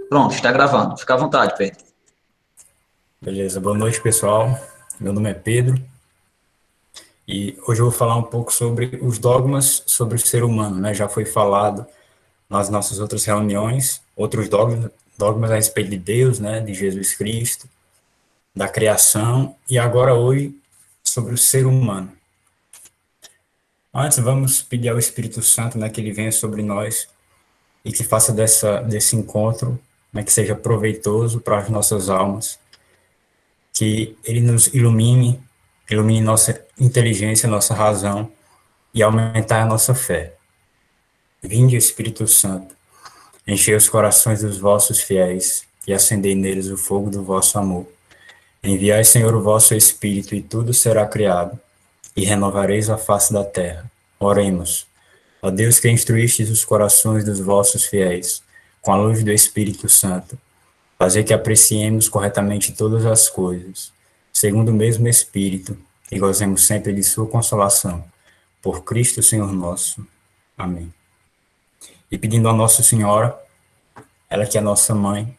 Pronto, está gravando. Fica à vontade, Pedro. Beleza, boa noite pessoal. Meu nome é Pedro e hoje eu vou falar um pouco sobre os dogmas sobre o ser humano, né? Já foi falado nas nossas outras reuniões, outros dogmas a respeito de Deus, né? De Jesus Cristo, da criação e agora hoje sobre o ser humano. Antes, vamos pedir ao Espírito Santo, né? Que ele venha sobre nós e que faça desse encontro, né? Que seja proveitoso para as nossas almas, que ele nos ilumine nossa inteligência, nossa razão e aumentar a nossa fé. Vinde, Espírito Santo, enchei os corações dos vossos fiéis e acendei neles o fogo do vosso amor. Enviai, Senhor, o vosso Espírito e tudo será criado e renovareis a face da terra. Oremos. Ó Deus que instruístes os corações dos vossos fiéis com a luz do Espírito Santo, fazer que apreciemos corretamente todas as coisas, segundo o mesmo Espírito, e gozemos sempre de sua consolação. Por Cristo, Senhor nosso. Amém. E pedindo a Nossa Senhora, ela que é nossa mãe,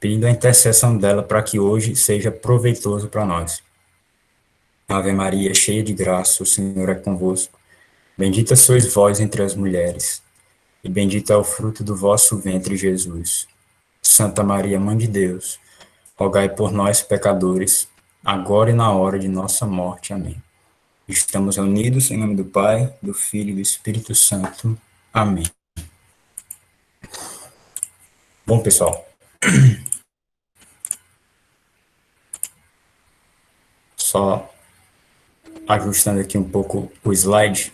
pedindo a intercessão dela para que hoje seja proveitoso para nós. Ave Maria, cheia de graça, o Senhor é convosco. Bendita sois vós entre as mulheres, e bendito é o fruto do vosso ventre, Jesus. Santa Maria, Mãe de Deus, rogai por nós, pecadores, agora e na hora de nossa morte. Amém. Estamos reunidos em nome do Pai, do Filho e do Espírito Santo. Amém. Bom, pessoal, só ajustando aqui um pouco o slide,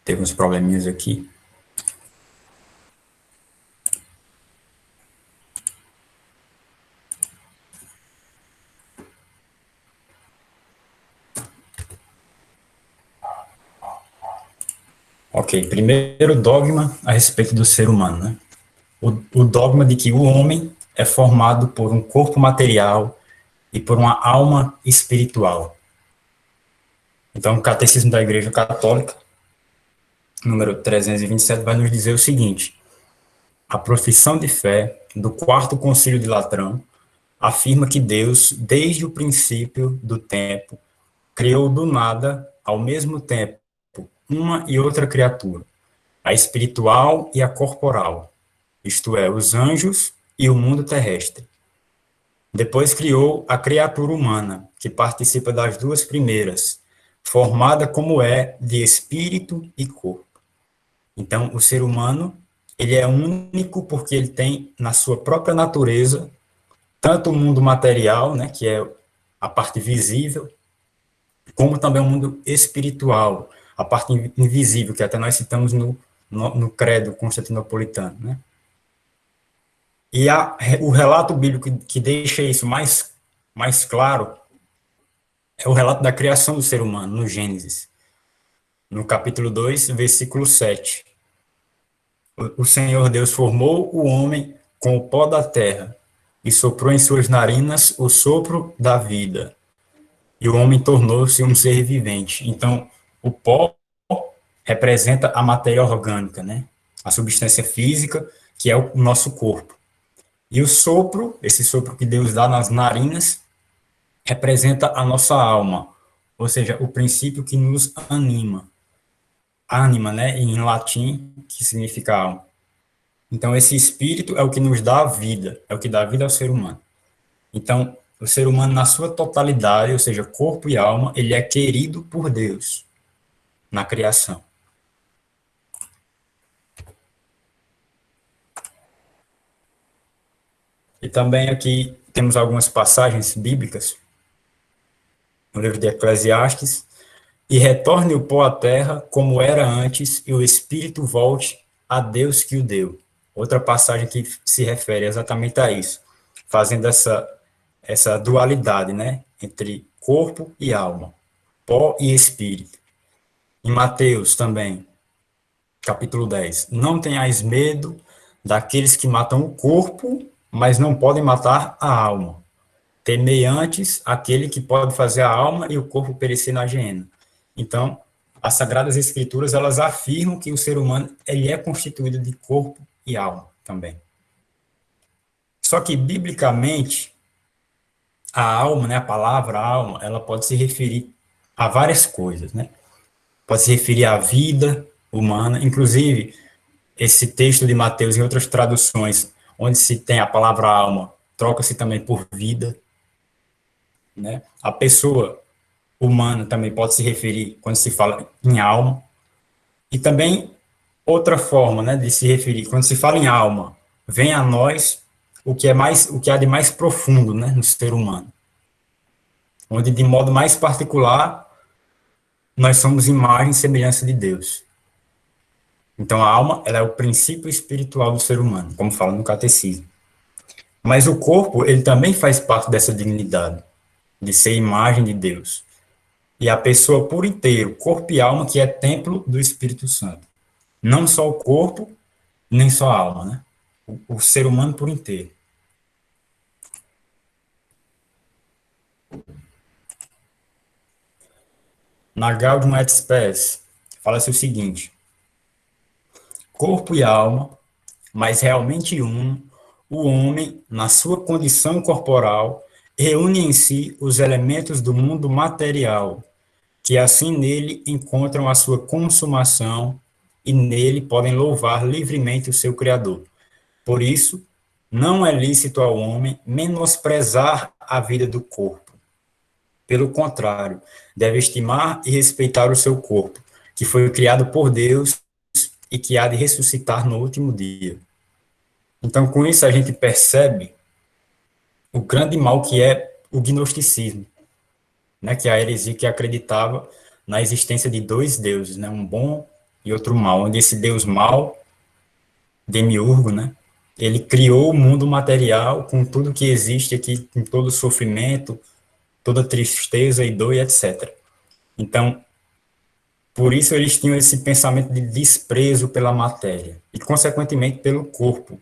teve uns probleminhas aqui. Ok, primeiro dogma a respeito do ser humano, né? O dogma de que o homem é formado por um corpo material e por uma alma espiritual. Então, o Catecismo da Igreja Católica, número 327, vai nos dizer o seguinte: a profissão de fé do Quarto Concílio de Latrão afirma que Deus, desde o princípio do tempo, criou do nada, ao mesmo tempo, uma e outra criatura, a espiritual e a corporal, isto é, os anjos e o mundo terrestre. Depois criou a criatura humana, que participa das duas primeiras, formada como é de espírito e corpo. Então, o ser humano, ele é único porque ele tem na sua própria natureza tanto o mundo material, né, que é a parte visível, como também o mundo espiritual, a parte invisível, que até nós citamos no credo constantinopolitano, né? E o relato bíblico que deixa isso mais claro é o relato da criação do ser humano, no Gênesis, no capítulo 2, versículo 7. O Senhor Deus formou o homem com o pó da terra e soprou em suas narinas o sopro da vida. E o homem tornou-se um ser vivente. Então, o pó representa a matéria orgânica, né? A substância física, que é o nosso corpo. E o sopro, esse sopro que Deus dá nas narinas, representa a nossa alma, ou seja, o princípio que nos anima. Anima, né, em latim, que significa alma. Então, esse espírito é o que nos dá a vida, é o que dá a vida ao ser humano. Então, o ser humano, na sua totalidade, ou seja, corpo e alma, ele é querido por Deus na criação. E também aqui temos algumas passagens bíblicas no livro de Eclesiastes: e retorne o pó à terra como era antes, e o espírito volte a Deus que o deu. Outra passagem que se refere exatamente a isso, fazendo essa dualidade, né, entre corpo e alma, pó e espírito. Em Mateus também, capítulo 10, não tenhais medo daqueles que matam o corpo, mas não podem matar a alma. Temei antes aquele que pode fazer a alma e o corpo perecer na geena. Então, as Sagradas Escrituras, elas afirmam que o ser humano ele é constituído de corpo e alma também. Só que, biblicamente, a alma, né, a palavra alma, ela pode se referir a várias coisas, né? Pode se referir à vida humana, inclusive, esse texto de Mateus em outras traduções, onde se tem a palavra alma, troca-se também por vida, né? A pessoa humana também pode se referir quando se fala em alma, e também outra forma, né, de se referir, quando se fala em alma, vem a nós o que há de mais profundo, né, no ser humano, onde de modo mais particular nós somos imagem e semelhança de Deus. Então a alma, ela é o princípio espiritual do ser humano, como fala no catecismo. Mas o corpo, ele também faz parte dessa dignidade, de ser imagem de Deus. E a pessoa por inteiro, corpo e alma, que é templo do Espírito Santo. Não só o corpo, nem só a alma, né? O ser humano por inteiro. Na Gaudium et Spes, fala-se o seguinte: corpo e alma, mas realmente um, o homem, na sua condição corporal, reúne em si os elementos do mundo material, que assim nele encontram a sua consumação e nele podem louvar livremente o seu Criador. Por isso, não é lícito ao homem menosprezar a vida do corpo. Pelo contrário, deve estimar e respeitar o seu corpo, que foi criado por Deus e que há de ressuscitar no último dia. Então, com isso, a gente percebe o grande mal que é o gnosticismo, né, que é a heresia que acreditava na existência de dois deuses, né, um bom e outro mal, onde esse deus mal, demiurgo, né, ele criou o mundo material com tudo que existe aqui, com todo o sofrimento, toda tristeza e dor e etc. Então, por isso eles tinham esse pensamento de desprezo pela matéria e, consequentemente, pelo corpo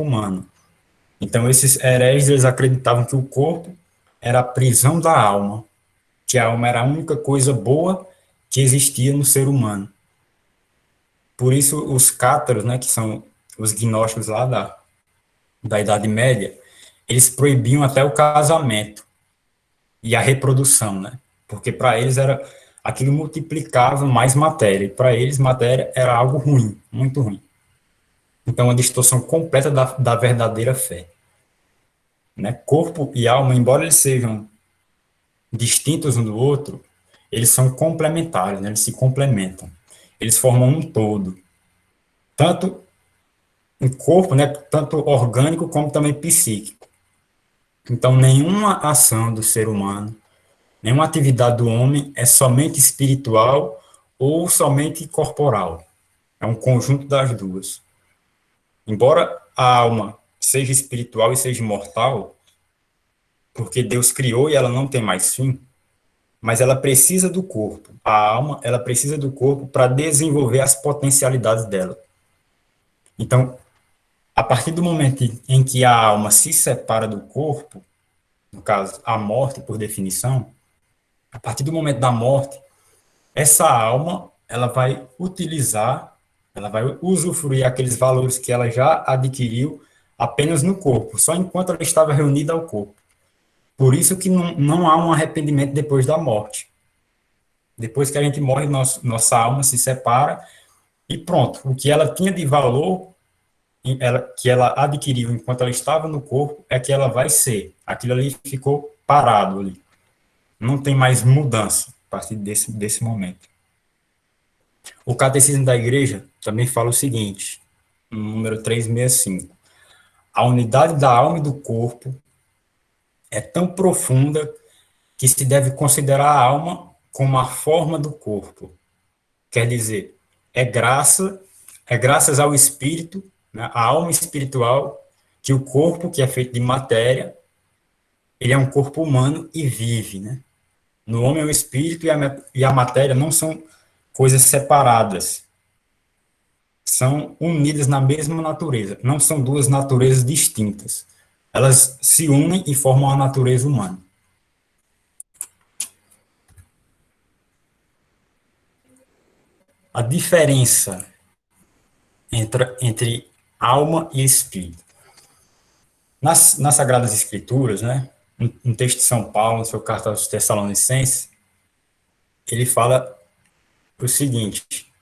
humano. Então, esses hereges eles acreditavam que o corpo era a prisão da alma, que a alma era a única coisa boa que existia no ser humano. Por isso, os cátaros, né, que são os gnósticos lá da Idade Média, eles proibiam até o casamento e a reprodução, né? Porque para eles era aquilo multiplicava mais matéria, e para eles matéria era algo ruim, muito ruim. Então, uma distorção completa da verdadeira fé. Né? Corpo e alma, embora eles sejam distintos um do outro, eles são complementares, né? Eles se complementam. Eles formam um todo. Tanto um corpo, né? Tanto orgânico como também psíquico. Então, nenhuma ação do ser humano, nenhuma atividade do homem é somente espiritual ou somente corporal. É um conjunto das duas. Embora a alma seja espiritual e seja imortal, porque Deus criou e ela não tem mais fim, mas ela precisa do corpo. A alma, ela precisa do corpo para desenvolver as potencialidades dela. Então, a partir do momento em que a alma se separa do corpo, no caso, a morte por definição, a partir do momento da morte, essa alma, ela vai utilizar, ela vai usufruir aqueles valores que ela já adquiriu apenas no corpo, só enquanto ela estava reunida ao corpo. Por isso que não há um arrependimento depois da morte. Depois que a gente morre, nossa alma se separa e pronto. O que ela tinha de valor, que ela adquiriu enquanto ela estava no corpo, é que ela vai ser. Aquilo ali ficou parado ali. Não tem mais mudança a partir desse momento. O Catecismo da Igreja também fala o seguinte, no número 365. A unidade da alma e do corpo é tão profunda que se deve considerar a alma como a forma do corpo. Quer dizer, é graças ao espírito, né, a alma espiritual, que o corpo, que é feito de matéria, ele é um corpo humano e vive, né? No homem, o espírito e a matéria não são coisas separadas, são unidas na mesma natureza, não são duas naturezas distintas. Elas se unem e formam a natureza humana. A diferença entre alma e espírito. Nas Sagradas Escrituras, né, um texto de São Paulo, no seu carta aos Tessalonicenses, ele fala o seguinte,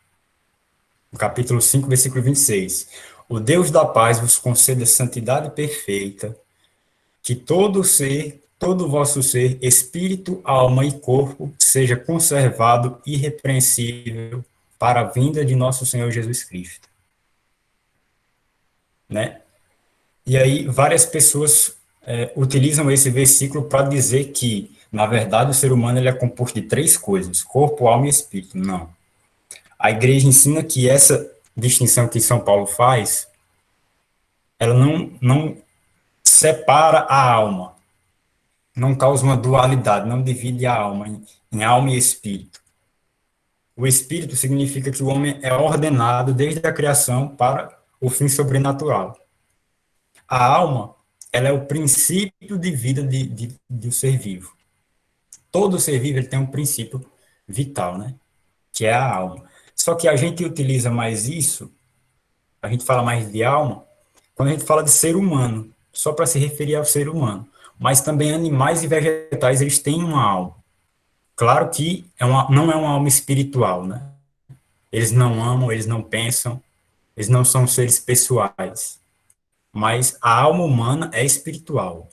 no capítulo 5, versículo 26, o Deus da paz vos conceda santidade perfeita, que todo o vosso ser, espírito, alma e corpo, seja conservado irrepreensível para a vinda de nosso Senhor Jesus Cristo. Né? E aí, várias pessoas utilizam esse versículo para dizer que, na verdade, o ser humano ele é composto de três coisas: corpo, alma e espírito. Não. A igreja ensina que essa distinção que São Paulo faz, ela não separa a alma, não causa uma dualidade, não divide a alma em alma e espírito. O espírito significa que o homem é ordenado desde a criação para o fim sobrenatural. A alma, ela é o princípio de vida do ser vivo. Todo ser vivo ele tem um princípio vital, né? Que é a alma. Só que a gente utiliza mais isso, a gente fala mais de alma, quando a gente fala de ser humano, só para se referir ao ser humano. Mas também animais e vegetais, eles têm uma alma. Claro que não é uma alma espiritual, né? Eles não amam, eles não pensam, eles não são seres pessoais. Mas a alma humana é espiritual,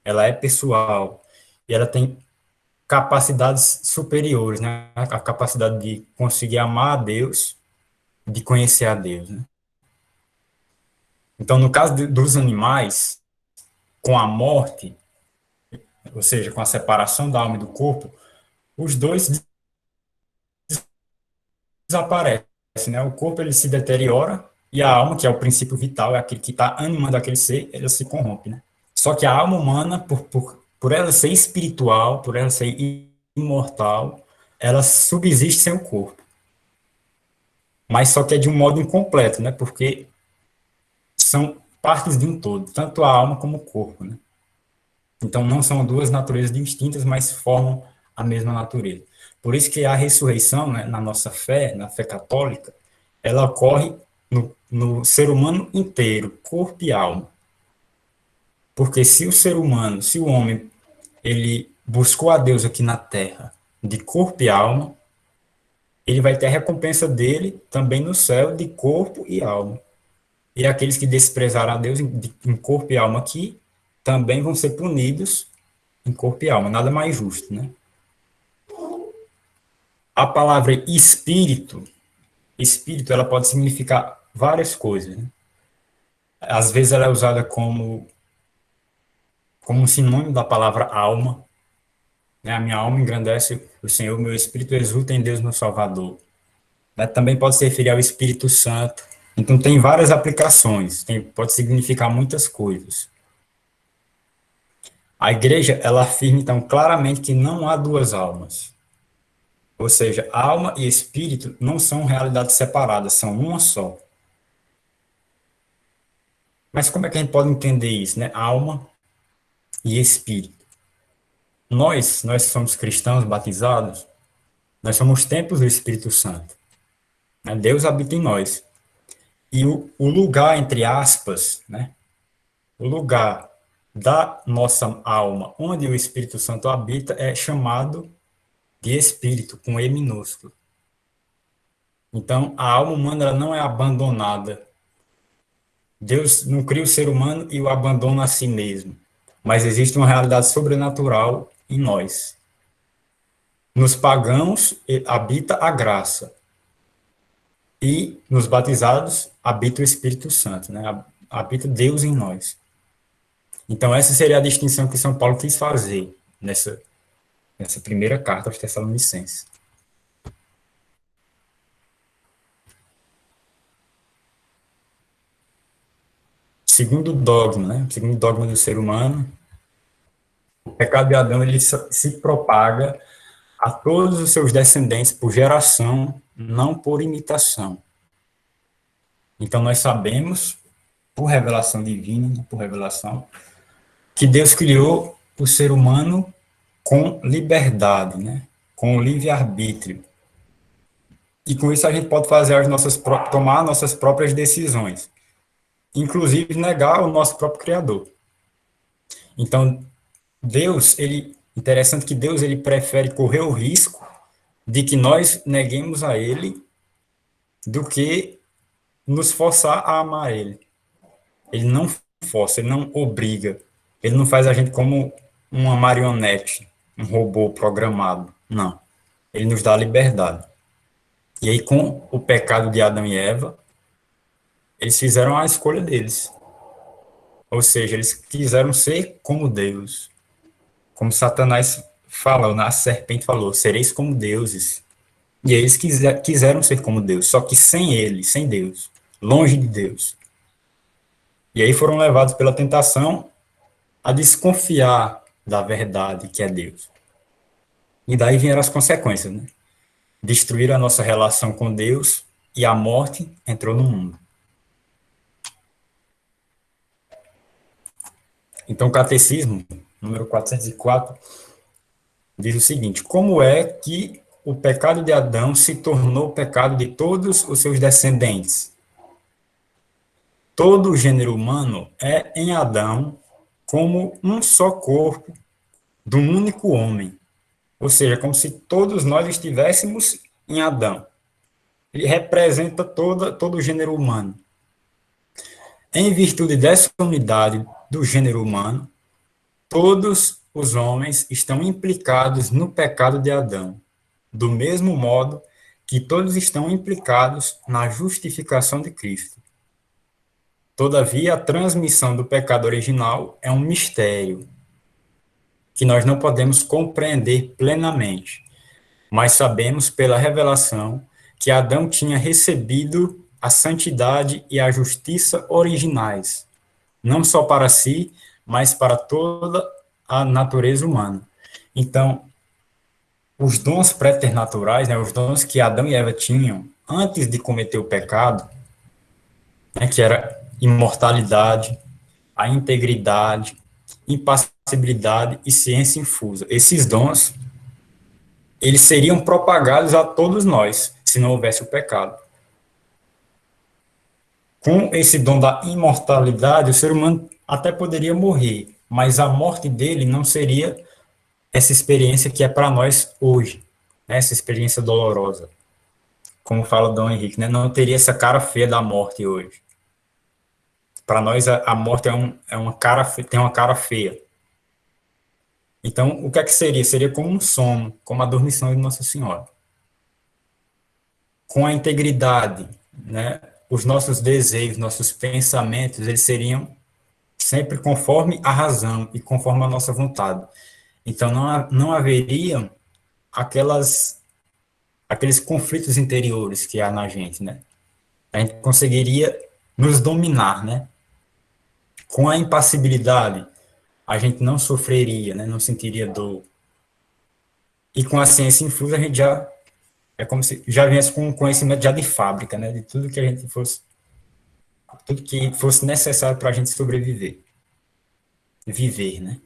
ela é pessoal, e ela tem capacidades superiores, né? A capacidade de conseguir amar a Deus, de conhecer a Deus, né? Então, no caso dos animais, com a morte, ou seja, com a separação da alma e do corpo, os dois desaparecem, né? O corpo ele se deteriora e a alma, que é o princípio vital, é aquele que está animando aquele ser, ela se corrompe, né? Só que a alma humana, por ela ser espiritual, por ela ser imortal, ela subsiste sem o corpo. Mas só que é de um modo incompleto, né? Porque são partes de um todo, tanto a alma como o corpo, né? Então não são duas naturezas distintas, mas formam a mesma natureza. Por isso que a ressurreição, né, na nossa fé, na fé católica, ela ocorre no ser humano inteiro, corpo e alma. Porque se o ser humano, se o homem, ele buscou a Deus aqui na Terra, de corpo e alma, ele vai ter a recompensa dele também no céu, de corpo e alma. E aqueles que desprezaram a Deus em corpo e alma aqui, também vão ser punidos em corpo e alma. Nada mais justo, né? A palavra espírito, ela pode significar várias coisas, né? Às vezes ela é usada como um sinônimo da palavra alma, né? A minha alma engrandece o Senhor, meu espírito exulta em Deus, meu Salvador. Né? Também pode se referir ao Espírito Santo. Então tem várias aplicações, pode significar muitas coisas. A igreja, ela afirma então claramente que não há duas almas. Ou seja, alma e espírito não são realidades separadas, são uma só. Mas como é que a gente pode entender isso, né? Alma e espírito. Nós somos cristãos batizados, nós somos templos do Espírito Santo. Né? Deus habita em nós. E o lugar, entre aspas, né? O lugar da nossa alma, onde o Espírito Santo habita, é chamado de espírito, com E minúsculo. Então, a alma humana ela não é abandonada. Deus não cria o ser humano e o abandona a si mesmo. Mas existe uma realidade sobrenatural em nós. Nos pagãos habita a graça. E nos batizados habita o Espírito Santo, né? Habita Deus em nós. Então, essa seria a distinção que São Paulo quis fazer nessa primeira carta aos Tessalonicenses. Segundo dogma, né? Segundo dogma do ser humano, o pecado de Adão ele se propaga a todos os seus descendentes por geração, não por imitação. Então nós sabemos, por revelação divina, por revelação, que Deus criou o ser humano com liberdade, né? Com livre-arbítrio. E com isso a gente pode fazer tomar nossas próprias decisões. inclusive negar o nosso próprio Criador. Então, interessante que Deus, ele prefere correr o risco de que nós neguemos a ele do que nos forçar a amar ele. Ele não força, ele não obriga, ele não faz a gente como uma marionete, um robô programado, não. Ele nos dá liberdade. E aí, com o pecado de Adão e Eva, eles fizeram a escolha deles. Ou seja, eles quiseram ser como Deus. Como Satanás falou, a serpente falou, sereis como deuses. E eles quiseram ser como Deus, só que sem ele, sem Deus, longe de Deus. E aí foram levados pela tentação a desconfiar da verdade que é Deus. E daí vieram as consequências, né? Destruir a nossa relação com Deus e a morte entrou no mundo. Então, o Catecismo, número 404, diz o seguinte: como é que o pecado de Adão se tornou o pecado de todos os seus descendentes? Todo o gênero humano é em Adão como um só corpo de um único homem. Ou seja, como se todos nós estivéssemos em Adão. Ele representa todo o gênero humano. Em virtude dessa unidade do gênero humano, todos os homens estão implicados no pecado de Adão, do mesmo modo que todos estão implicados na justificação de Cristo. Todavia, a transmissão do pecado original é um mistério que nós não podemos compreender plenamente, mas sabemos pela revelação que Adão tinha recebido a santidade e a justiça originais, não só para si, mas para toda a natureza humana. Então, os dons preternaturais, né, os dons que Adão e Eva tinham antes de cometer o pecado, né, que era imortalidade, a integridade, impassibilidade e ciência infusa. Esses dons, eles seriam propagados a todos nós, se não houvesse o pecado. Com esse dom da imortalidade, o ser humano até poderia morrer, mas a morte dele não seria essa experiência que é para nós hoje, né, essa experiência dolorosa. Como fala o Dom Henrique, né, não teria essa cara feia da morte hoje. Para nós, a morte tem uma cara feia. Então, o que é que seria? Seria como um sono, como a dormição de Nossa Senhora. Com a integridade, né, os nossos desejos, nossos pensamentos, eles seriam sempre conforme a razão e conforme a nossa vontade. Então, não haveriam aqueles conflitos interiores que há na gente, né? A gente conseguiria nos dominar, né? Com a impassibilidade, a gente não sofreria, né? Não sentiria dor. E com a ciência infusa, a gente já é como se já viesse com um conhecimento já de fábrica, né? De tudo que a gente fosse, tudo que fosse necessário para a gente sobreviver, viver, né?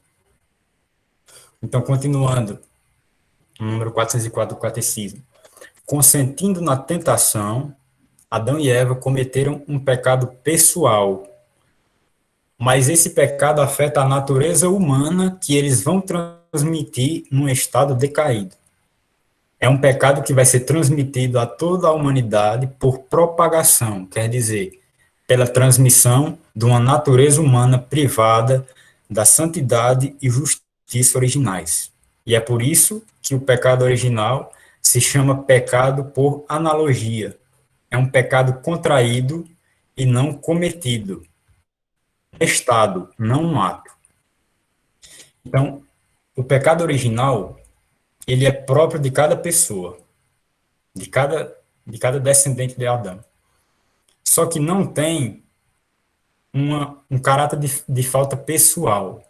Então, continuando, no número 404 do Catecismo. Consentindo na tentação, Adão e Eva cometeram um pecado pessoal, mas esse pecado afeta a natureza humana que eles vão transmitir num estado decaído. É um pecado que vai ser transmitido a toda a humanidade por propagação, quer dizer, pela transmissão de uma natureza humana privada da santidade e justiça originais. E é por isso que o pecado original se chama pecado por analogia. É um pecado contraído e não cometido. Estado, não um ato. Então, o pecado original, ele é próprio de cada pessoa, de cada descendente de Adão. Só que não tem um caráter de falta pessoal,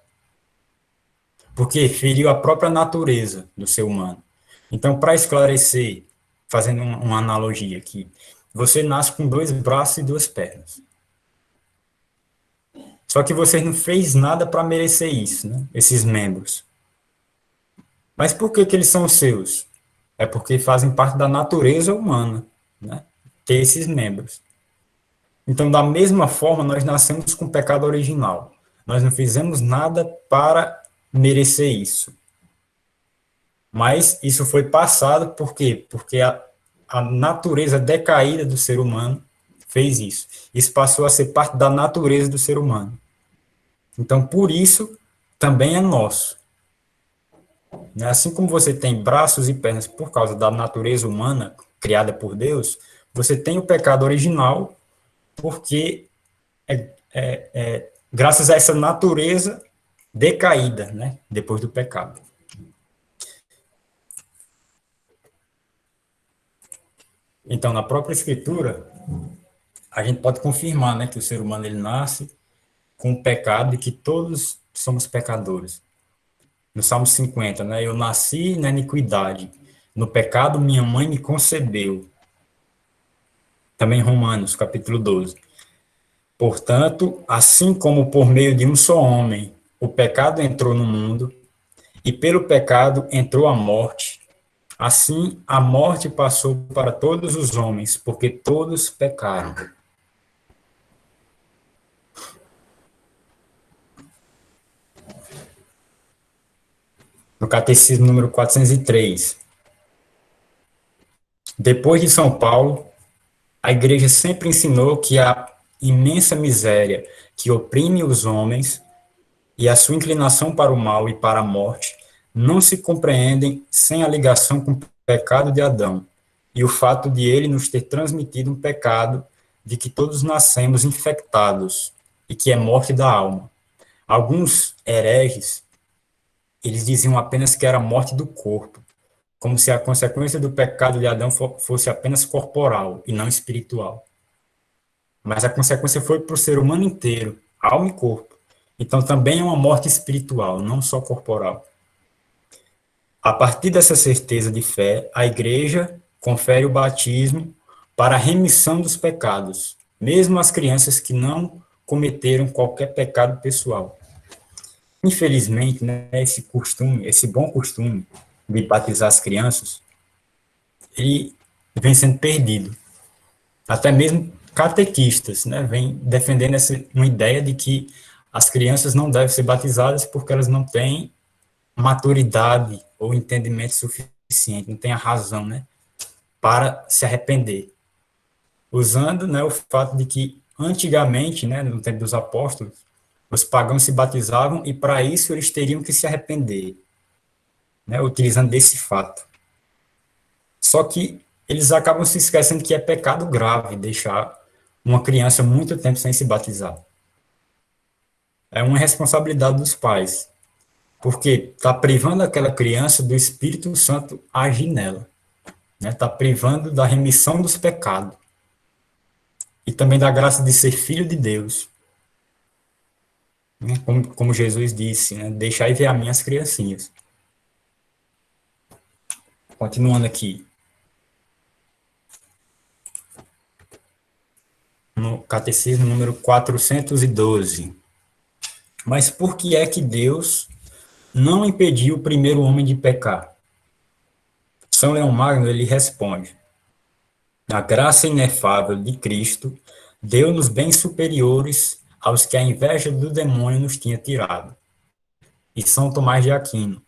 porque feriu a própria natureza do ser humano. Então, para esclarecer, fazendo uma analogia aqui, você nasce com 2 braços e 2 pernas. Só que você não fez nada para merecer isso, né? Esses membros. Mas por que eles são seus? É porque fazem parte da natureza humana, né? Ter esses membros. Então, da mesma forma, nós nascemos com o pecado original. Nós não fizemos nada para merecer isso. Mas isso foi passado por quê? Porque a natureza decaída do ser humano fez isso. Isso passou a ser parte da natureza do ser humano. Então, por isso, também é nosso. Assim como você tem braços e pernas por causa da natureza humana criada por Deus, você tem o pecado original porque graças a essa natureza decaída, né, depois do pecado. Então, na própria Escritura, a gente pode confirmar, né, que o ser humano ele nasce com o pecado e que todos somos pecadores. No Salmo 50, né, eu nasci na iniquidade, no pecado minha mãe me concebeu. Também Romanos, capítulo 12. Portanto, assim como por meio de um só homem o pecado entrou no mundo, e pelo pecado entrou a morte, assim a morte passou para todos os homens, porque todos pecaram. No Catecismo número 403. Depois de São Paulo, a Igreja sempre ensinou que a imensa miséria que oprime os homens e a sua inclinação para o mal e para a morte não se compreendem sem a ligação com o pecado de Adão e o fato de ele nos ter transmitido um pecado de que todos nascemos infectados e que é morte da alma. Alguns hereges, eles diziam apenas que era morte do corpo, como se a consequência do pecado de Adão fosse apenas corporal e não espiritual. Mas a consequência foi para o ser humano inteiro, alma e corpo. Então também é uma morte espiritual, não só corporal. A partir dessa certeza de fé, a Igreja confere o batismo para a remissão dos pecados, mesmo as crianças que não cometeram qualquer pecado pessoal. Infelizmente, né, esse costume, esse bom costume de batizar as crianças, ele vem sendo perdido. Até mesmo catequistas, né, vêm defendendo uma ideia de que as crianças não devem ser batizadas porque elas não têm maturidade ou entendimento suficiente, não têm a razão, né, para se arrepender. Usando, né, o fato de que antigamente, né, no tempo dos apóstolos, os pagãos se batizavam e para isso eles teriam que se arrepender, né, utilizando desse fato. Só que eles acabam se esquecendo que é pecado grave deixar uma criança muito tempo sem se batizar. É uma responsabilidade dos pais, porque está privando aquela criança do Espírito Santo agir nela, né? Está privando da remissão dos pecados e também da graça de ser filho de Deus, né? Como Jesus disse, né? Deixai ver a minhas criancinhas. Continuando aqui. No Catecismo número 412. Mas por que é que Deus não impediu o primeiro homem de pecar? São Leão Magno, ele responde: a graça inefável de Cristo deu-nos bens superiores aos que a inveja do demônio nos tinha tirado. E São Tomás de Aquino: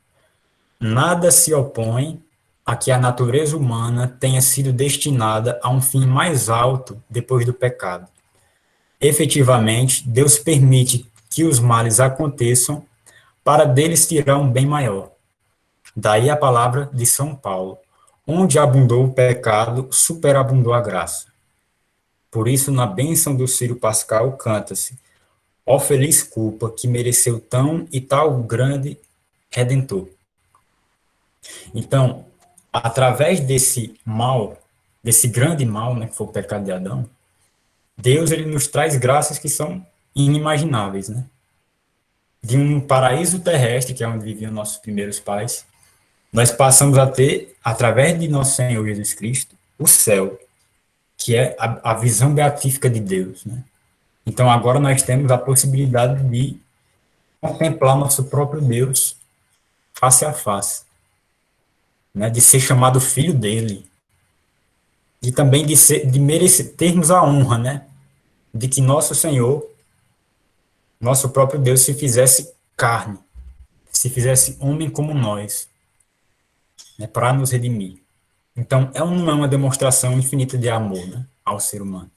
nada se opõe a que a natureza humana tenha sido destinada a um fim mais alto depois do pecado. Efetivamente, Deus permite que os males aconteçam para deles tirar um bem maior. Daí a palavra de São Paulo: onde abundou o pecado, superabundou a graça. Por isso, na bênção do Círio Pascal, canta-se: ó feliz culpa que mereceu tão e tal grande Redentor. Então, através desse mal, desse grande mal, né, que foi o pecado de Adão, Deus ele nos traz graças que são inimagináveis, né? De um paraíso terrestre, que é onde viviam nossos primeiros pais, nós passamos a ter, através de nosso Senhor Jesus Cristo, o céu, que é a visão beatífica de Deus, né? Então, agora nós temos a possibilidade de contemplar nosso próprio Deus face a face, né? De ser chamado filho dele, e também de merecer, termos a honra, né? de que nosso Senhor, nosso próprio Deus, se fizesse carne, se fizesse homem como nós, né, para nos redimir. Então, não é uma demonstração infinita de amor, né, ao ser humano.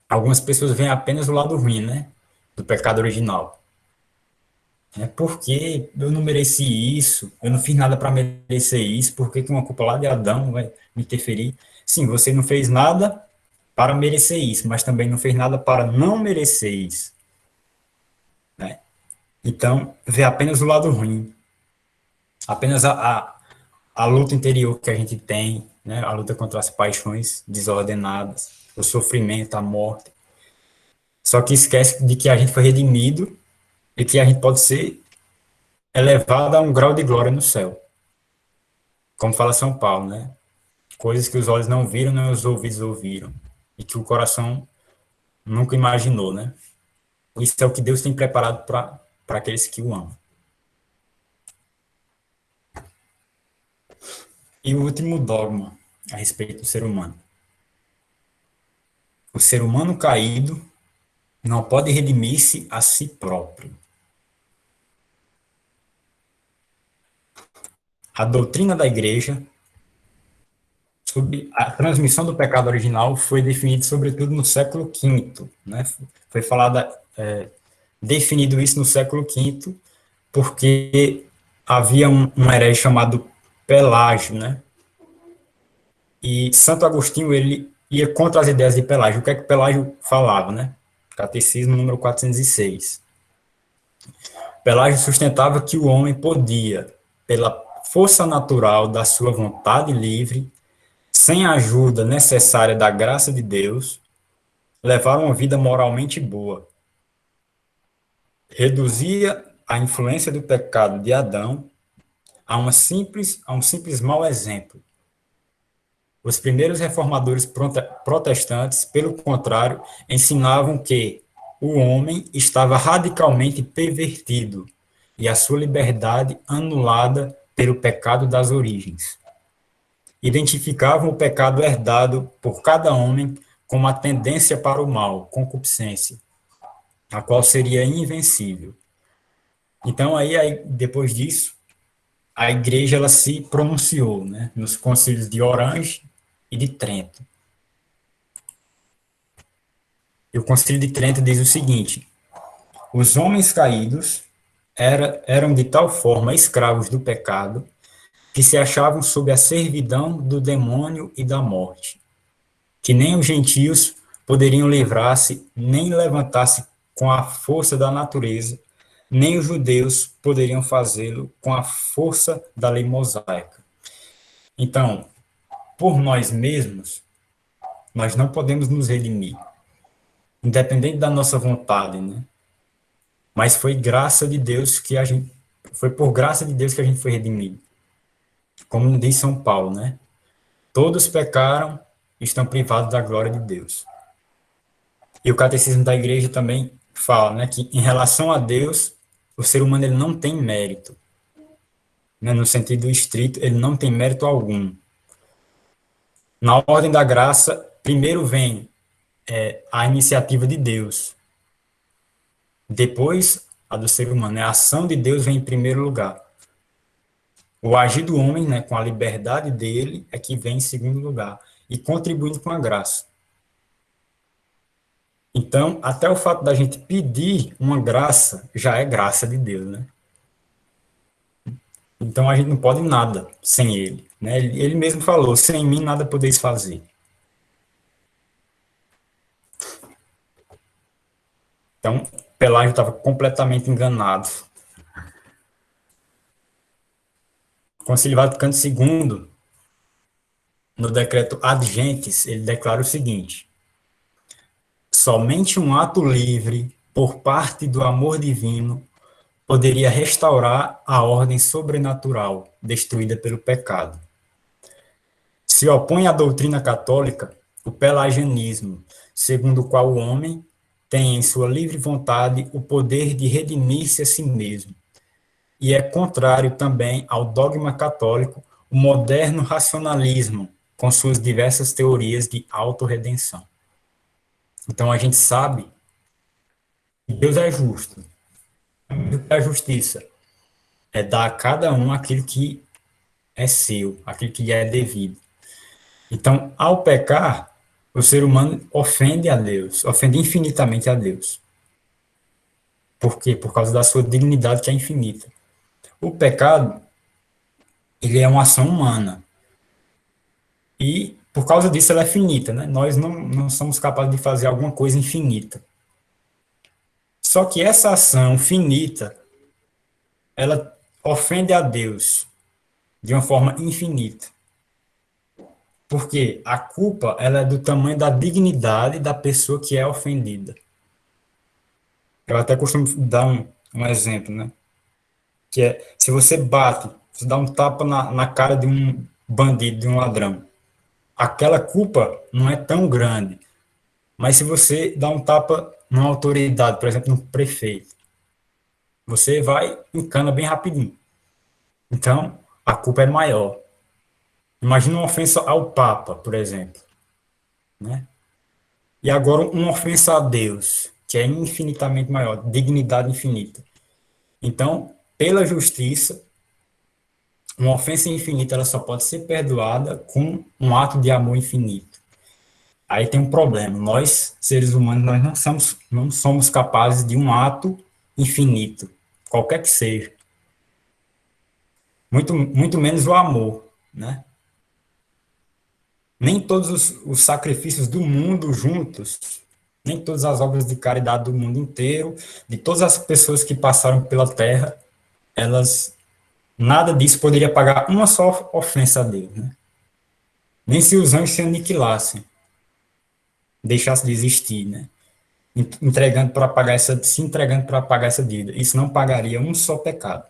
Algumas pessoas veem apenas o lado ruim, né, do pecado original. Porque eu não mereci isso, eu não fiz nada para merecer isso, por que uma culpa lá de Adão vai me interferir? Sim, você não fez nada para merecer isso, mas também não fez nada para não merecer isso. Né? Então, vê apenas o lado ruim, apenas a luta interior que a gente tem, né? A luta contra as paixões desordenadas, o sofrimento, a morte. Só que esquece de que a gente foi redimido e que a gente pode ser elevado a um grau de glória no céu. Como fala São Paulo, né? Coisas que os olhos não viram, nem os ouvidos ouviram, e que o coração nunca imaginou, né? Isso é o que Deus tem preparado para aqueles que o amam. E o último dogma a respeito do ser humano. O ser humano caído não pode redimir-se a si próprio. A doutrina da igreja sobre a transmissão do pecado original foi definida sobretudo no século V, né? Foi definido isso no século V, porque havia um herege chamado Pelágio, né? E Santo Agostinho, ele ia contra as ideias de Pelágio. O que é que Pelágio falava, né? Catecismo número 406. Pelágio sustentava que o homem podia, pela força natural da sua vontade livre, sem a ajuda necessária da graça de Deus, levar uma vida moralmente boa. Reduzia a influência do pecado de Adão a um simples mau exemplo. Os primeiros reformadores protestantes, pelo contrário, ensinavam que o homem estava radicalmente pervertido e a sua liberdade anulada pelo pecado das origens. Identificavam o pecado herdado por cada homem como a tendência para o mal, concupiscência, a qual seria invencível. Então, aí depois disso, a igreja ela se pronunciou, né, nos concílios de Orange e de Trento. E o concílio de Trento diz o seguinte: os homens caídos eram de tal forma escravos do pecado que se achavam sob a servidão do demônio e da morte, que nem os gentios poderiam livrar-se, nem levantar-se com a força da natureza, nem os judeus poderiam fazê-lo com a força da lei mosaica. Então, por nós mesmos, nós não podemos nos redimir, independente da nossa vontade, né? Mas foi graça de Deus que foi por graça de Deus que a gente foi redimido. Como diz São Paulo, né? Todos pecaram e estão privados da glória de Deus. E o catecismo da igreja também fala, né, que em relação a Deus, o ser humano ele não tem mérito. Né, no sentido estrito, ele não tem mérito algum. Na ordem da graça, primeiro vem a iniciativa de Deus. Depois, a do ser humano. A ação de Deus vem em primeiro lugar. O agir do homem, né, com a liberdade dele, é que vem em segundo lugar. E contribuindo com a graça. Então, até o fato da gente pedir uma graça, já é graça de Deus, né? Então, a gente não pode nada sem ele. Né? Ele mesmo falou, sem mim nada podeis fazer. Então, Pelágio estava completamente enganado. O Concílio Vaticano II, no decreto Ad Gentes, ele declara o seguinte: somente um ato livre, por parte do amor divino, poderia restaurar a ordem sobrenatural destruída pelo pecado. Se opõe à doutrina católica o pelagianismo, segundo o qual o homem tem em sua livre vontade o poder de redimir-se a si mesmo. E é contrário também ao dogma católico o moderno racionalismo, com suas diversas teorias de autorredenção. Então a gente sabe que Deus é justo. A justiça é dar a cada um aquilo que é seu, aquilo que lhe é devido. Então, ao pecar, o ser humano ofende a Deus, ofende infinitamente a Deus. Por quê? Por causa da sua dignidade que é infinita. O pecado, ele é uma ação humana. E, por causa disso, ela é finita, né? Nós não somos capazes de fazer alguma coisa infinita. Só que essa ação finita, ela ofende a Deus de uma forma infinita. Porque a culpa, ela é do tamanho da dignidade da pessoa que é ofendida. Eu até costumo dar um exemplo, né? Que é, se você bate, você dá um tapa na cara de um bandido, de um ladrão, aquela culpa não é tão grande. Mas se você dá um tapa numa autoridade, por exemplo, no prefeito, você vai encana bem rapidinho. Então, a culpa é maior. Imagina uma ofensa ao Papa, por exemplo, né? E agora uma ofensa a Deus, que é infinitamente maior, dignidade infinita. Então, pela justiça, uma ofensa infinita ela só pode ser perdoada com um ato de amor infinito. Aí tem um problema. Nós, seres humanos, nós não somos capazes de um ato infinito, qualquer que seja. Muito menos o amor, né? Nem todos os sacrifícios do mundo juntos, nem todas as obras de caridade do mundo inteiro, de todas as pessoas que passaram pela Terra, elas, nada disso poderia pagar uma só ofensa a Deus, né? Nem se os anjos se aniquilassem, deixassem de existir, né? Se entregando para pagar essa dívida. Isso não pagaria um só pecado.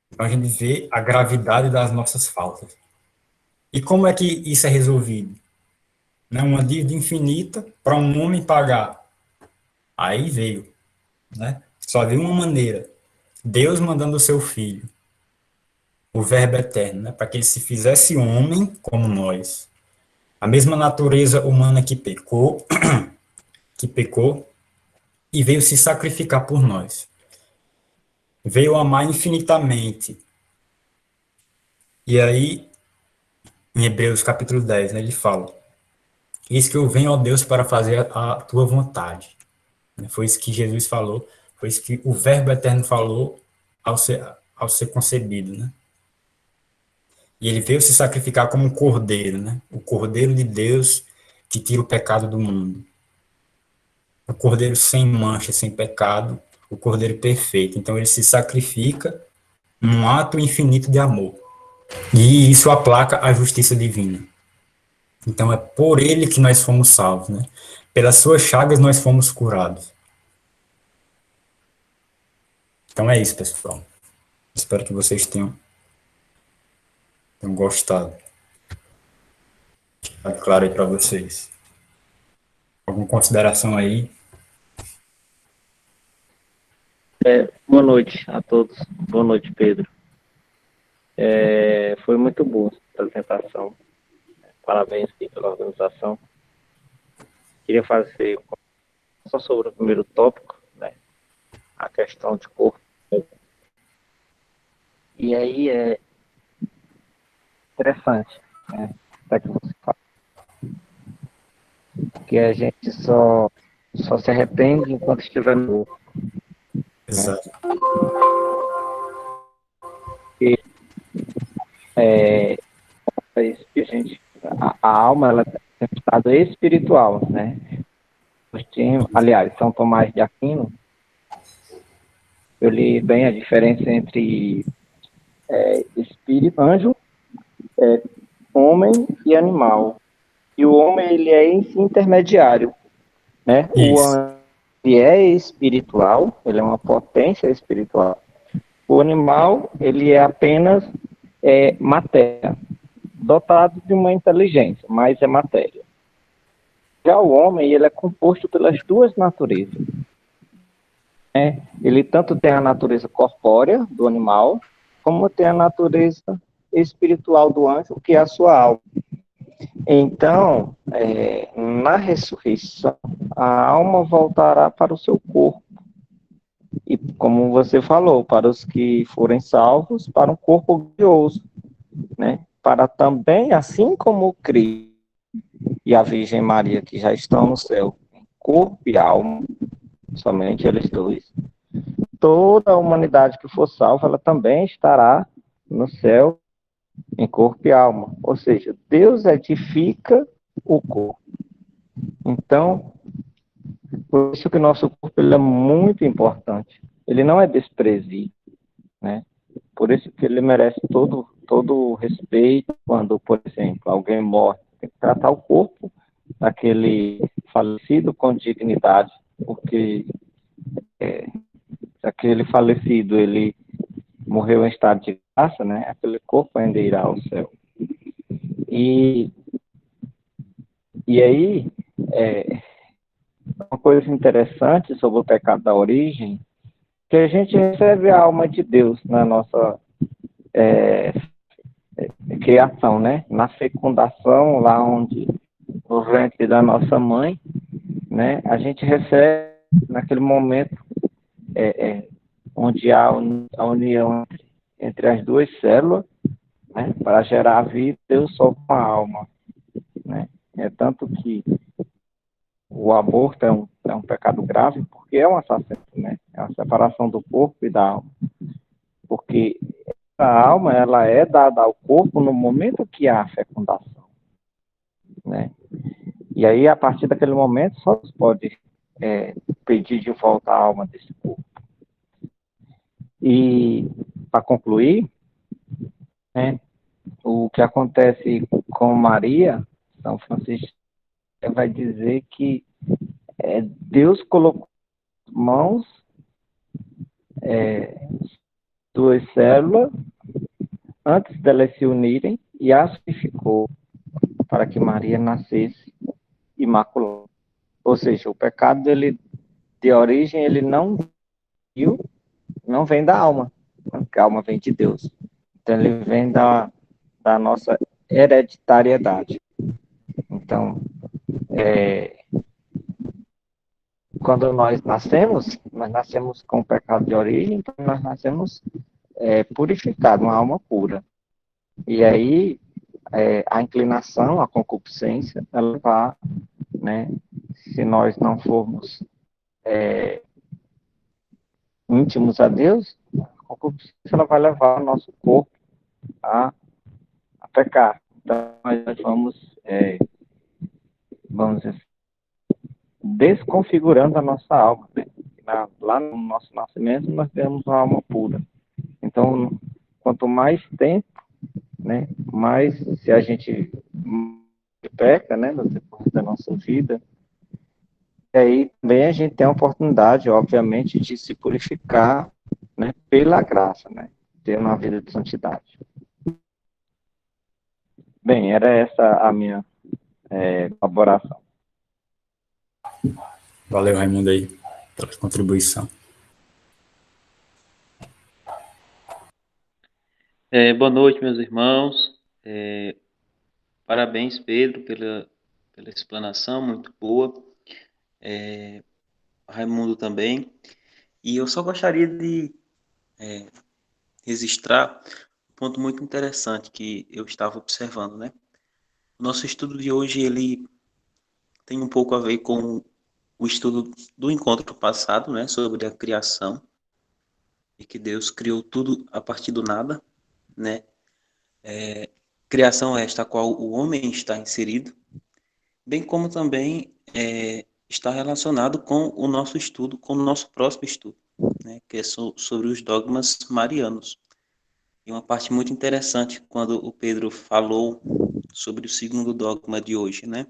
Então a gente vê a gravidade das nossas faltas. E como é que isso é resolvido? Né? Uma dívida infinita para um homem pagar. Aí veio, né? Só havia uma maneira. Deus mandando o seu filho, o verbo eterno, né? Para que ele se fizesse homem como nós. A mesma natureza humana que pecou e veio se sacrificar por nós. Veio amar infinitamente. E aí, em Hebreus capítulo 10, né, ele fala: Eis que eu venho, ó Deus, para fazer a tua vontade. Foi isso que Jesus falou, foi isso que o Verbo Eterno falou ao ser concebido, né? E ele veio se sacrificar como um cordeiro, né? O cordeiro de Deus que tira o pecado do mundo. O cordeiro sem mancha, sem pecado, o cordeiro perfeito. Então ele se sacrifica num ato infinito de amor. E isso aplaca a justiça divina. Então é por ele que nós fomos salvos, né? Pelas suas chagas nós fomos curados. Então é isso, pessoal. Espero que vocês tenham gostado. Tá claro aí para vocês. Alguma consideração aí? Boa noite a todos. Boa noite, Pedro. Foi muito boa a apresentação. Parabéns aqui pela organização. Queria fazer só sobre o primeiro tópico, né? A questão de corpo. E aí é interessante, né? Até que você fala. Que a gente só se arrepende enquanto estiver no corpo. Exato. Porque a alma ela tem um estado espiritual, né? Aliás, São Tomás de Aquino, eu li bem a diferença entre espírito, anjo, homem e animal. E o homem, ele é esse intermediário, né? O anjo, ele é espiritual, ele é uma potência espiritual. O animal, ele é apenas matéria, dotado de uma inteligência, mas é matéria. Já o homem, ele é composto pelas duas naturezas. Ele tanto tem a natureza corpórea do animal, como tem a natureza espiritual do anjo, que é a sua alma. Então, na ressurreição, a alma voltará para o seu corpo. E, como você falou, para os que forem salvos, para um corpo glorioso, né? Para também, assim como Cristo e a Virgem Maria, que já estão no céu, corpo e alma, somente eles dois, toda a humanidade que for salva, ela também estará no céu em corpo e alma. Ou seja, Deus edifica o corpo. Então, por isso que o nosso corpo ele é muito importante. Ele não é desprezível, né? Por isso que ele merece todo o respeito quando, por exemplo, alguém morre. Tem que tratar o corpo daquele falecido com dignidade, porque se aquele falecido ele morreu em estado de graça, né? Aquele corpo ainda irá ao céu. E, e aí, uma coisa interessante sobre o pecado da origem, que a gente recebe a alma de Deus na nossa criação, né? Na fecundação, lá onde, no ventre da nossa mãe, né? A gente recebe naquele momento onde há a união entre as duas células, né? Para gerar a vida, Deus solta uma alma, né? É tanto que o aborto é um pecado grave porque é um assassinato, né? É a separação do corpo e da alma. Porque a alma, ela é dada ao corpo no momento que há a fecundação, né? E aí, a partir daquele momento, só se pode pedir de volta a alma desse corpo. E, para concluir, né, o que acontece com Maria, São Francisco vai dizer que Deus colocou mãos, duas células, antes delas se unirem, e as unificou para que Maria nascesse imaculada. Ou seja, o pecado dele, de origem, ele não vem da alma, porque a alma vem de Deus. Então, ele vem da nossa hereditariedade. Então, quando nós nascemos com o pecado de origem, então nós nascemos purificados, uma alma pura. E aí, a inclinação, a concupiscência, ela vai, né, se nós não formos íntimos a Deus, a concupiscência ela vai levar o nosso corpo a pecar. Então, nós vamos dizer, desconfigurando a nossa alma, né? Lá no nosso nascimento, nós temos uma alma pura. Então, quanto mais tempo, né, mais se a gente peca, né, no decorrer da nossa vida, e aí também a gente tem a oportunidade, obviamente, de se purificar, né, pela graça, né, ter uma vida de santidade. Bem, era essa a minha colaboração. Valeu, Raimundo, aí, pela contribuição. Boa noite, meus irmãos. Parabéns, Pedro, pela explanação, muito boa. Raimundo também. E eu só gostaria de registrar um ponto muito interessante que eu estava observando, né? O nosso estudo de hoje, ele tem um pouco a ver com o estudo do encontro passado, né? Sobre a criação e que Deus criou tudo a partir do nada, né? Criação esta a qual o homem está inserido, bem como também está relacionado com o nosso estudo, com o nosso próximo estudo, né, que é sobre os dogmas marianos. E uma parte muito interessante quando o Pedro falou sobre o segundo dogma de hoje, né,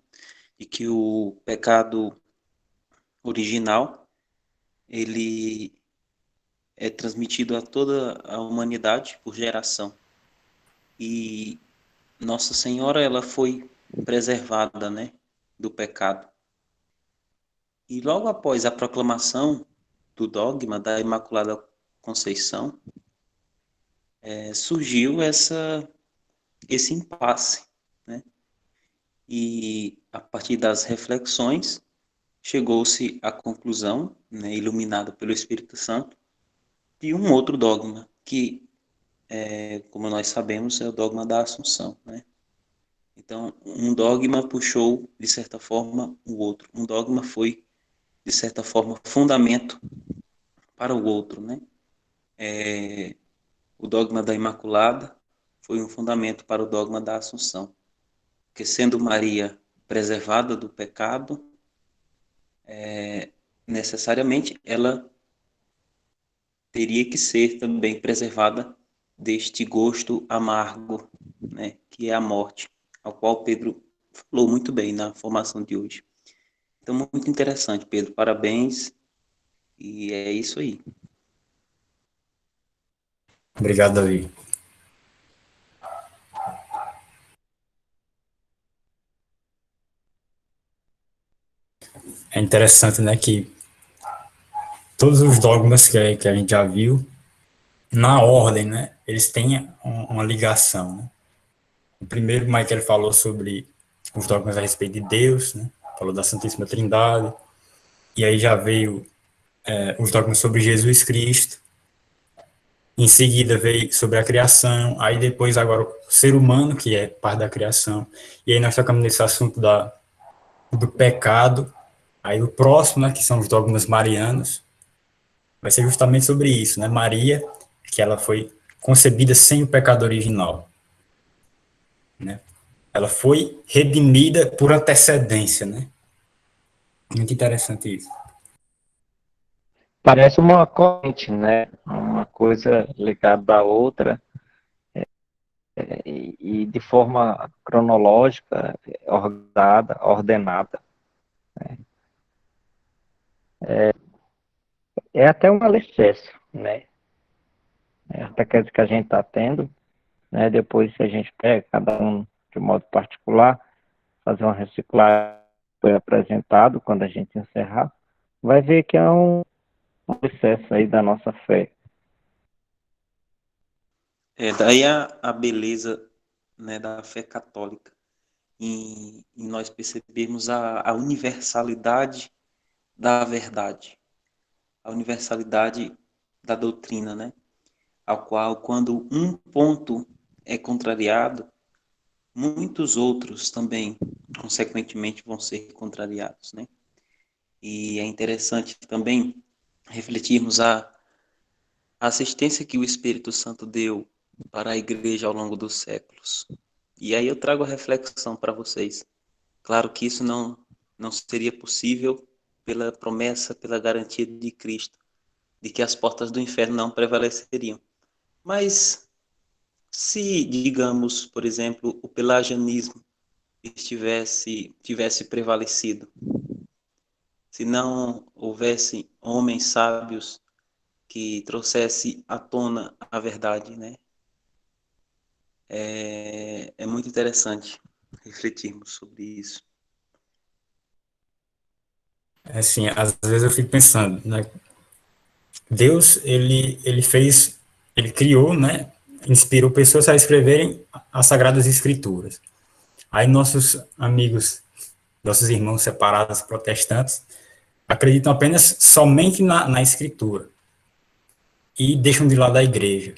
de que o pecado original ele é transmitido a toda a humanidade por geração. E Nossa Senhora ela foi preservada, né, do pecado. E logo após a proclamação do dogma da Imaculada Conceição, surgiu esse impasse, né? E a partir das reflexões, chegou-se à conclusão, né, iluminado pelo Espírito Santo, de um outro dogma, que, como nós sabemos, é o dogma da Assunção, né? Então, um dogma puxou, de certa forma, o outro. Um dogma foi, de certa forma, fundamento para o outro, né? O dogma da Imaculada foi um fundamento para o dogma da Assunção, porque sendo Maria preservada do pecado, necessariamente ela teria que ser também preservada deste gosto amargo, né, que é a morte, ao qual Pedro falou muito bem na formação de hoje. Então, muito interessante, Pedro. Parabéns. E é isso aí. Obrigado, Davi. É interessante, né, que todos os dogmas que a gente já viu, na ordem, né, eles têm uma ligação, né? O primeiro, Michael falou sobre os dogmas a respeito de Deus, né, falou da Santíssima Trindade, e aí já veio os dogmas sobre Jesus Cristo, em seguida veio sobre a criação, aí depois agora o ser humano, que é parte da criação, e aí nós tocamos nesse assunto do pecado, aí o próximo, né, que são os dogmas marianos, vai ser justamente sobre isso, né, Maria, que ela foi concebida sem o pecado original, né, ela foi redimida por antecedência, né, muito interessante isso. Parece uma corrente, né? Uma coisa ligada à outra, e de forma cronológica, ordenada. É até um alicerce, né? É a catequese que a gente está tendo, né? Depois, se a gente pega cada um de modo particular, fazer uma reciclagem que foi apresentado quando a gente encerrar, vai ver que é um alicerce aí da nossa fé. Daí a beleza, né, da fé católica, em nós percebermos a universalidade da verdade, a universalidade da doutrina, né? Ao qual, quando um ponto é contrariado, muitos outros também, consequentemente, vão ser contrariados, né? E é interessante também refletirmos a assistência que o Espírito Santo deu para a igreja ao longo dos séculos. E aí eu trago a reflexão para vocês. Claro que isso não seria possível pela promessa, pela garantia de Cristo, de que as portas do inferno não prevaleceriam. Mas se, digamos, por exemplo, o pelagianismo tivesse prevalecido, se não houvesse homens sábios que trouxesse à tona a verdade, né? É muito interessante refletirmos sobre isso. Assim, às vezes eu fico pensando, né, Deus, ele criou, né, inspirou pessoas a escreverem as Sagradas Escrituras. Aí nossos amigos, nossos irmãos separados protestantes, acreditam apenas somente na Escritura e deixam de lado a igreja.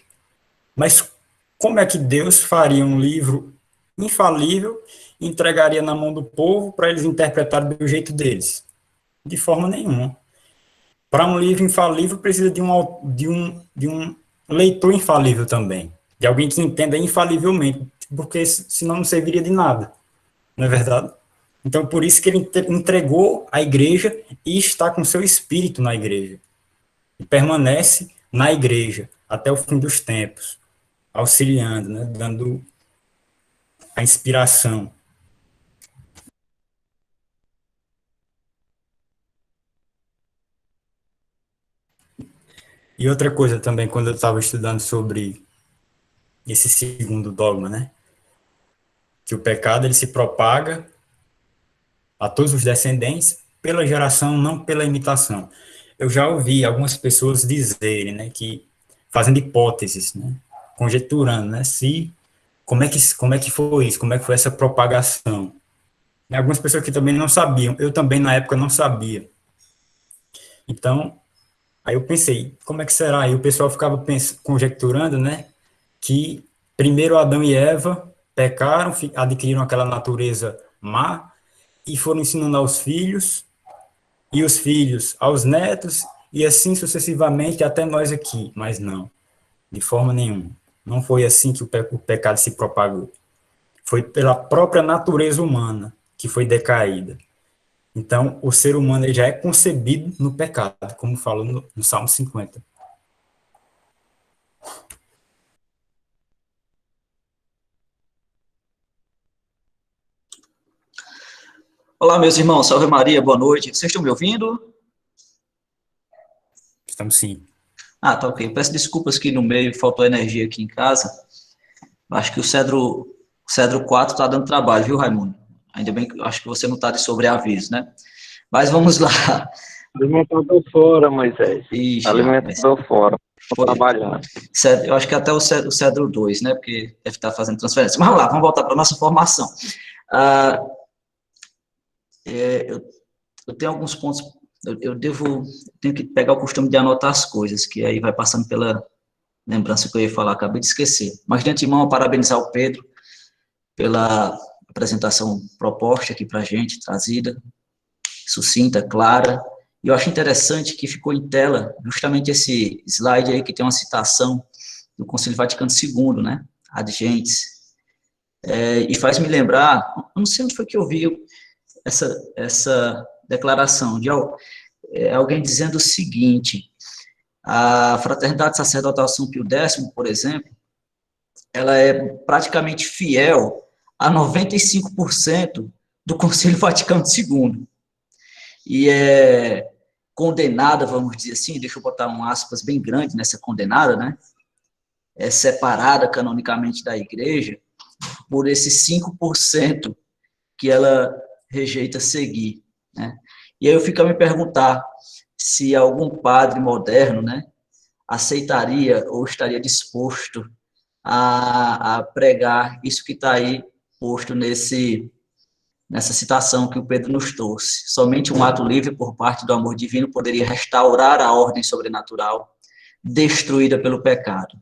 Mas como é que Deus faria um livro infalível e entregaria na mão do povo para eles interpretarem do jeito deles? De forma nenhuma. Para um livro infalível, precisa de um leitor infalível também. De alguém que entenda infalivelmente, porque senão não serviria de nada. Não é verdade? Então, por isso que ele entregou a igreja e está com seu espírito na igreja. E permanece na igreja até o fim dos tempos, auxiliando, né, dando a inspiração. E outra coisa também, quando eu estava estudando sobre esse segundo dogma, né, que o pecado ele se propaga a todos os descendentes pela geração, não pela imitação. Eu já ouvi algumas pessoas dizerem, né, que fazendo hipóteses, né, conjecturando, né, se como é que foi isso, como é que foi essa propagação. Algumas pessoas que também não sabiam. Eu também, na época, não sabia. Então, aí eu pensei, como é que será? E o pessoal ficava conjecturando, né, que primeiro Adão e Eva pecaram, adquiriram aquela natureza má e foram ensinando aos filhos, e os filhos aos netos, e assim sucessivamente até nós aqui. Mas não, de forma nenhuma. Não foi assim que o pecado se propagou. Foi pela própria natureza humana que foi decaída. Então, o ser humano ele já é concebido no pecado, como fala no Salmo 50. Olá, meus irmãos, salve Maria, boa noite. Vocês estão me ouvindo? Estamos sim. Ah, tá ok. Peço desculpas que no meio faltou energia aqui em casa. Acho que o Cedro 4 está dando trabalho, viu, Raimundo? Ainda bem que acho que você não está de sobreaviso, né? Mas vamos lá. Alimentador fora, Moisés. Ixi, Alimentador fora. Estou foi. trabalhando. Eu acho que até o Cedro 2, né? Porque deve estar fazendo transferência. Mas vamos lá, vamos voltar para a nossa formação. Ah, eu tenho alguns pontos, tenho que pegar o costume de anotar as coisas, que aí vai passando pela lembrança que eu ia falar, acabei de esquecer. Mas de antemão, parabenizar o Pedro pela apresentação proposta aqui para a gente, trazida, sucinta, clara. E eu acho interessante que ficou em tela justamente esse slide aí que tem uma citação do Concílio Vaticano II, né? Ad gentes. E faz me lembrar, eu não sei onde foi que eu vi essa declaração de alguém dizendo o seguinte: a Fraternidade Sacerdotal São Pio X, por exemplo, ela é praticamente fiel a 95% do Concílio Vaticano II. E é condenada, vamos dizer assim, deixa eu botar um aspas bem grande nessa condenada, né? É separada canonicamente da igreja por esses 5% que ela rejeita seguir, né? E aí eu fico a me perguntar se algum padre moderno, né, aceitaria ou estaria disposto a pregar isso que está aí posto nessa citação que o Pedro nos trouxe. Somente um ato livre por parte do amor divino poderia restaurar a ordem sobrenatural destruída pelo pecado.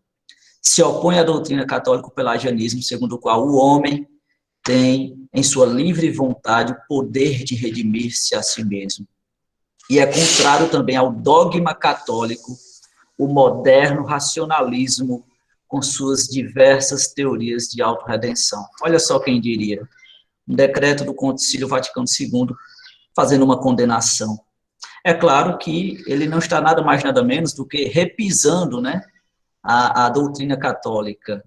Se opõe à doutrina católico-pelagianismo, segundo o qual o homem tem, em sua livre vontade, o poder de redimir-se a si mesmo. E é contrário também ao dogma católico, o moderno racionalismo, com suas diversas teorias de autorredenção. Olha só quem diria. Um decreto do Concílio Vaticano II fazendo uma condenação. É claro que ele não está nada mais, nada menos do que repisando, né, a doutrina católica.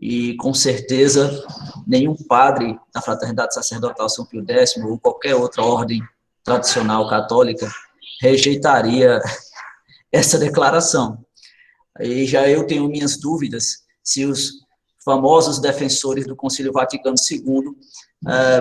E, com certeza, nenhum padre da Fraternidade Sacerdotal São Pio X ou qualquer outra ordem tradicional católica rejeitaria essa declaração. E já eu tenho minhas dúvidas se os famosos defensores do Concílio Vaticano II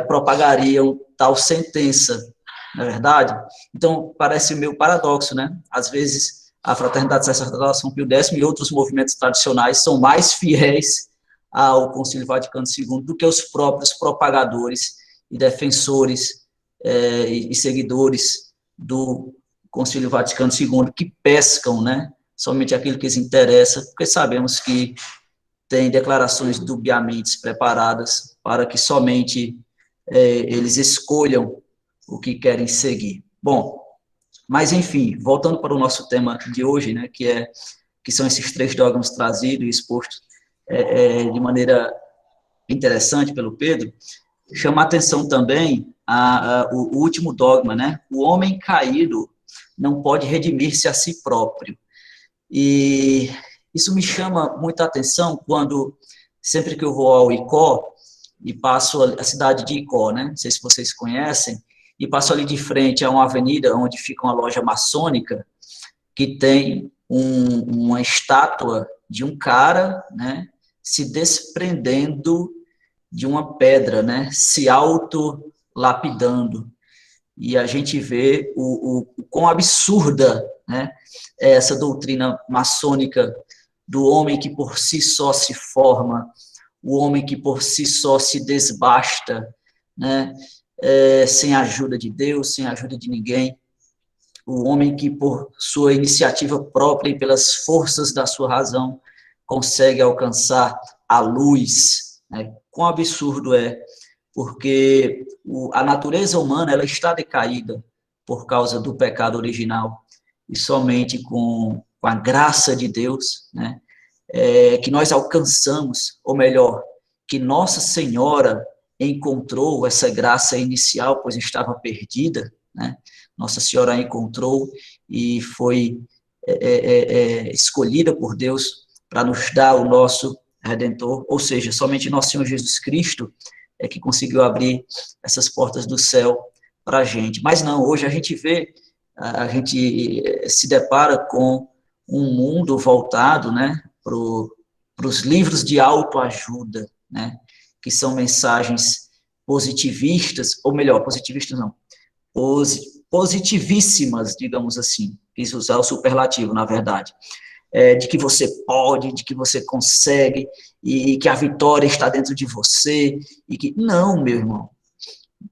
propagariam tal sentença, não é verdade? Então, parece meio paradoxo, né? Às vezes, a Fraternidade Sacerdotal São Pio X e outros movimentos tradicionais são mais fiéis ao Concílio Vaticano II do que os próprios propagadores e defensores e seguidores do Concílio Vaticano II, que pescam, né, somente aquilo que lhes interessa, porque sabemos que tem declarações dubiamente preparadas para que somente eles escolham o que querem seguir. Bom, mas enfim, voltando para o nosso tema de hoje, né, que são esses 3 dogmas trazidos e expostos de maneira interessante pelo Pedro, chama a atenção também o último dogma, né? O homem caído não pode redimir-se a si próprio. E isso me chama muita atenção quando, sempre que eu vou ao Icó, e passo a cidade de Icó, né? Não sei se vocês conhecem, e passo ali de frente a uma avenida onde fica uma loja maçônica, que tem uma estátua de um cara, né, se desprendendo de uma pedra, né, se auto-lapidando. E a gente vê o quão absurda, né, é essa doutrina maçônica do homem que por si só se forma, o homem que por si só se desbasta, né, sem a ajuda de Deus, sem a ajuda de ninguém. O homem que, por sua iniciativa própria e pelas forças da sua razão, consegue alcançar a luz, né? Quão absurdo é, porque a natureza humana ela está decaída por causa do pecado original, e somente com a graça de Deus, né, que nós alcançamos, ou melhor, que Nossa Senhora encontrou essa graça inicial, pois estava perdida, né? Nossa Senhora a encontrou e foi escolhida por Deus para nos dar o nosso Redentor, ou seja, somente nosso Senhor Jesus Cristo é que conseguiu abrir essas portas do céu para a gente. Mas não, hoje a gente se depara com um mundo voltado, né, para os livros de autoajuda, né, que são mensagens positivistas, ou melhor, positivistas não, positivíssimas, digamos assim, quis usar o superlativo, na verdade, de que você pode, de que você consegue, e que a vitória está dentro de você, e que, não, meu irmão,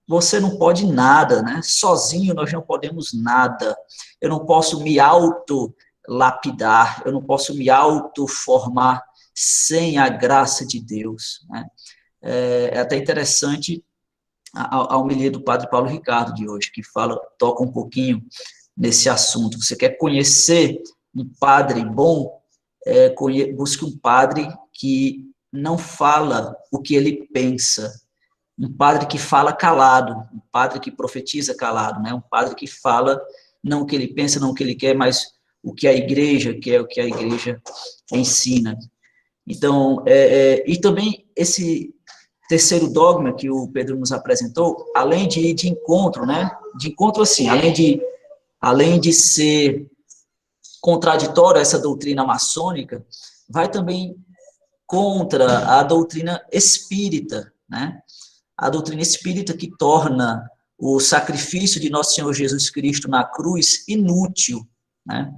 você não pode nada, né? Sozinho nós não podemos nada. Eu não posso me auto-lapidar, eu não posso me auto-formar sem a graça de Deus, né? É até interessante a homilia do padre Paulo Ricardo de hoje, que toca um pouquinho nesse assunto. Você quer conhecer um padre bom, busque um padre que não fala o que ele pensa, um padre que fala calado, um padre que profetiza calado, né? Um padre que fala não o que ele pensa, não o que ele quer, mas o que a igreja quer, o que a igreja ensina. Então, e também esse terceiro dogma que o Pedro nos apresentou, além de ir de encontro, né? De encontro, assim, além de ser contraditório a essa doutrina maçônica, vai também contra a doutrina espírita, né? A doutrina espírita que torna o sacrifício de nosso Senhor Jesus Cristo na cruz inútil, né?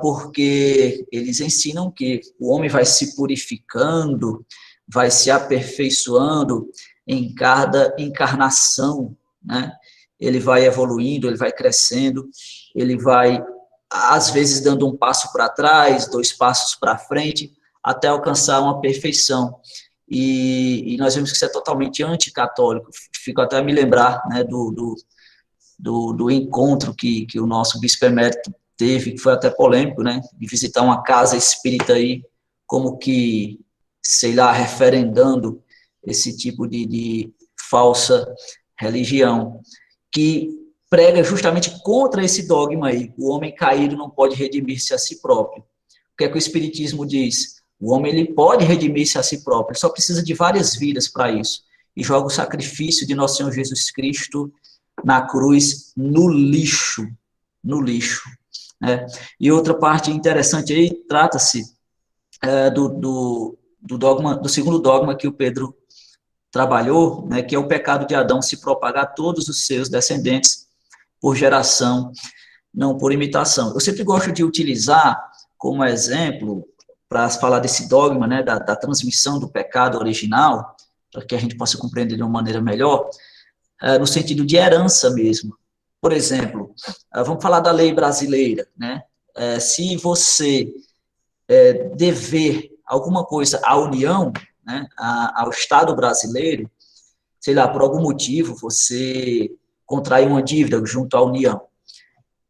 Porque eles ensinam que o homem vai se purificando, vai se aperfeiçoando em cada encarnação, né? Ele vai evoluindo, ele vai crescendo, ele vai, às vezes, dando um passo para trás, 2 passos para frente, até alcançar uma perfeição. E nós vemos que isso é totalmente anticatólico. Fico até a me lembrar, né, do encontro que o nosso bispo emérito teve, que foi até polêmico, né, de visitar uma casa espírita aí, como que, sei lá, referendando esse tipo de falsa religião, que prega justamente contra esse dogma aí. O homem caído não pode redimir-se a si próprio. O que é que o Espiritismo diz? O homem ele pode redimir-se a si próprio, ele só precisa de várias vidas para isso. E joga o sacrifício de nosso Senhor Jesus Cristo na cruz no lixo, né? E outra parte interessante aí, trata-se do segundo dogma que o Pedro trabalhou, né, que é o pecado de Adão se propagar a todos os seus descendentes por geração, não por imitação. Eu sempre gosto de utilizar como exemplo, para falar desse dogma, né, da transmissão do pecado original, para que a gente possa compreender de uma maneira melhor, no sentido de herança mesmo. Por exemplo, vamos falar da lei brasileira, né? Se você dever alguma coisa à União, né, ao Estado brasileiro, sei lá, por algum motivo você contrai uma dívida junto à União,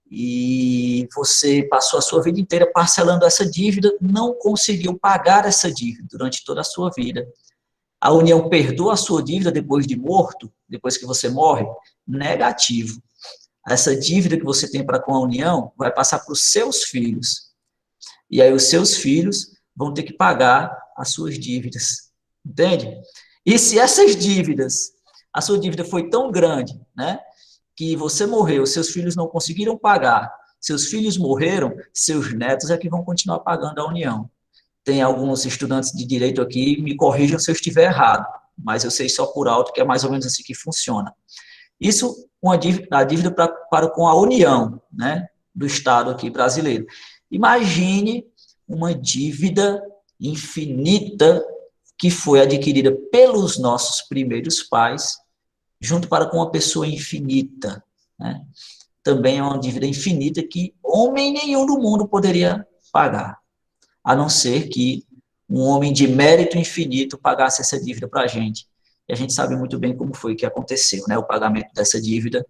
e você passou a sua vida inteira parcelando essa dívida, não conseguiu pagar essa dívida durante toda a sua vida. A União perdoa a sua dívida depois de morto, depois que você morre? Negativo. Essa dívida que você tem para com a União vai passar para os seus filhos. E aí os seus filhos vão ter que pagar as suas dívidas. Entende? E se essas dívidas, a sua dívida foi tão grande, né, que você morreu, seus filhos não conseguiram pagar, seus filhos morreram, seus netos é que vão continuar pagando a União. Tem alguns estudantes de direito aqui, me corrijam se eu estiver errado, mas eu sei só por alto que é mais ou menos assim que funciona. Isso, a dívida para com a União, né, do Estado aqui brasileiro. Imagine uma dívida infinita que foi adquirida pelos nossos primeiros pais, junto para com uma pessoa infinita, né? Também é uma dívida infinita que homem nenhum do mundo poderia pagar, a não ser que um homem de mérito infinito pagasse essa dívida para a gente. E a gente sabe muito bem como foi que aconteceu, né, o pagamento dessa dívida,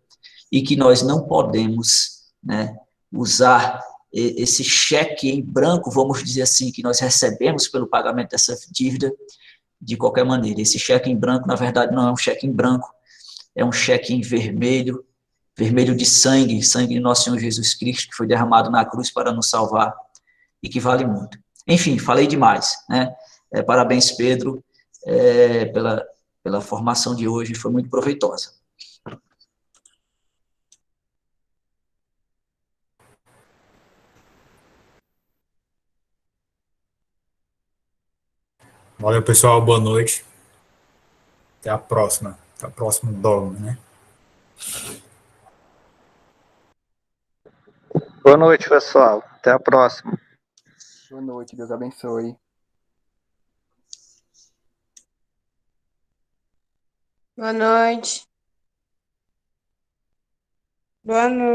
e que nós não podemos, né, usar esse cheque em branco, vamos dizer assim, que nós recebemos pelo pagamento dessa dívida, de qualquer maneira. Esse cheque em branco, na verdade, não é um cheque em branco, é um cheque em vermelho, vermelho de sangue, sangue de nosso Senhor Jesus Cristo, que foi derramado na cruz para nos salvar e que vale muito. Enfim, falei demais, né? Parabéns, Pedro, pela formação de hoje, foi muito proveitosa. Valeu, pessoal. Boa noite. Até a próxima. Até o próximo dogma, né? Boa noite, pessoal. Até a próxima. Boa noite, Deus abençoe. Boa noite. Boa noite.